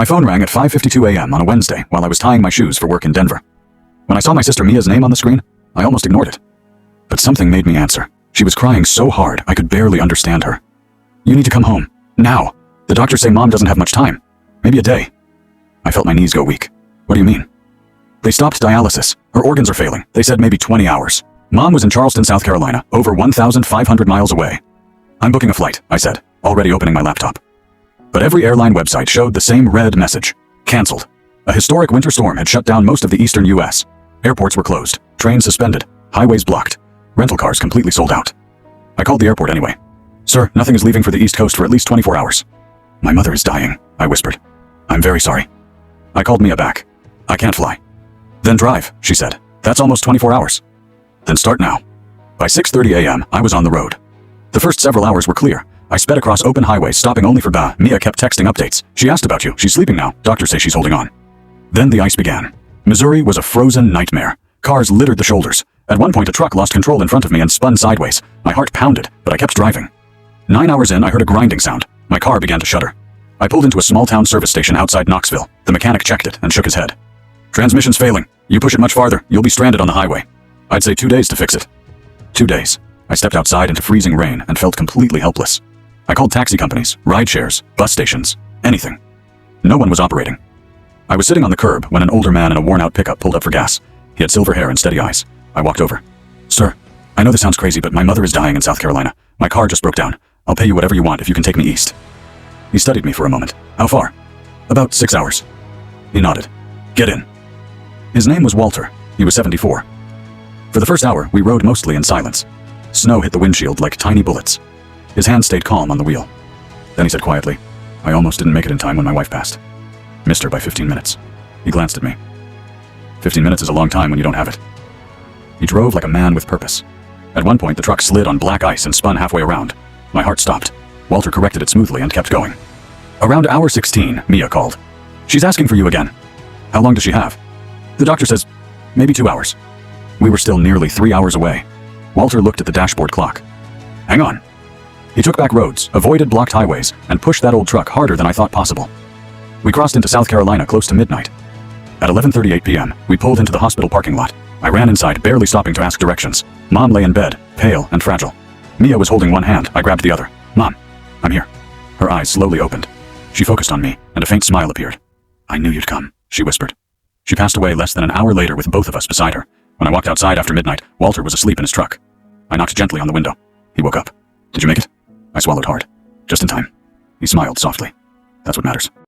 My phone rang at 5:52 a.m. on a Wednesday while I was tying my shoes for work in Denver. When I saw my sister Mia's name on the screen, I almost ignored it. But something made me answer. She was crying so hard I could barely understand her. "You need to come home. Now. The doctors say Mom doesn't have much time. Maybe a day." I felt my knees go weak. "What do you mean?" "They stopped dialysis. Her organs are failing. They said maybe 20 hours. Mom was in Charleston, South Carolina, over 1,500 miles away." "I'm booking a flight," I said, already opening my laptop. But every airline website showed the same red message. Cancelled. A historic winter storm had shut down most of the eastern U.S. Airports were closed, trains suspended, highways blocked, rental cars completely sold out. I called the airport anyway. "Sir, nothing is leaving for the East Coast for at least 24 hours. "My mother is dying," I whispered. "I'm very sorry." I called Mia back. "I can't fly." "Then drive," she said. "That's almost 24 hours." "Then start now." By 6:30 a.m., I was on the road. The first several hours were clear. I sped across open highways, stopping only for Ba. Mia kept texting updates. "She asked about you. She's sleeping now. Doctors say she's holding on." Then the ice began. Missouri was a frozen nightmare. Cars littered the shoulders. At one point, a truck lost control in front of me and spun sideways. My heart pounded, but I kept driving. 9 hours in, I heard a grinding sound. My car began to shudder. I pulled into a small-town service station outside Knoxville. The mechanic checked it and shook his head. "Transmission's failing. You push it much farther, you'll be stranded on the highway. I'd say 2 days to fix it." 2 days. I stepped outside into freezing rain and felt completely helpless. I called taxi companies, ride shares, bus stations, anything. No one was operating. I was sitting on the curb when an older man in a worn-out pickup pulled up for gas. He had silver hair and steady eyes. I walked over. "Sir, I know this sounds crazy, but my mother is dying in South Carolina. My car just broke down. I'll pay you whatever you want if you can take me east." He studied me for a moment. "How far?" "About 6 hours." He nodded. "Get in." His name was Walter. He was 74. For the first hour, we rode mostly in silence. Snow hit the windshield like tiny bullets. His hand stayed calm on the wheel. Then he said quietly, "I almost didn't make it in time when my wife passed. Missed her by 15 minutes. He glanced at me. 15 minutes is a long time when you don't have it. He drove like a man with purpose. At one point, the truck slid on black ice and spun halfway around. My heart stopped. Walter corrected it smoothly and kept going. Around hour 16, Mia called. "She's asking for you again." "How long does she have?" "The doctor says maybe 2 hours." We were still nearly 3 hours away. Walter looked at the dashboard clock. "Hang on." He took back roads, avoided blocked highways, and pushed that old truck harder than I thought possible. We crossed into South Carolina close to midnight. At 11:38 p.m., we pulled into the hospital parking lot. I ran inside, barely stopping to ask directions. Mom lay in bed, pale and fragile. Mia was holding one hand. I grabbed the other. "Mom, I'm here." Her eyes slowly opened. She focused on me, and a faint smile appeared. "I knew you'd come," she whispered. She passed away less than an hour later with both of us beside her. When I walked outside after midnight, Walter was asleep in his truck. I knocked gently on the window. He woke up. "Did you make it?" I swallowed hard. "Just in time." He smiled softly. "That's what matters."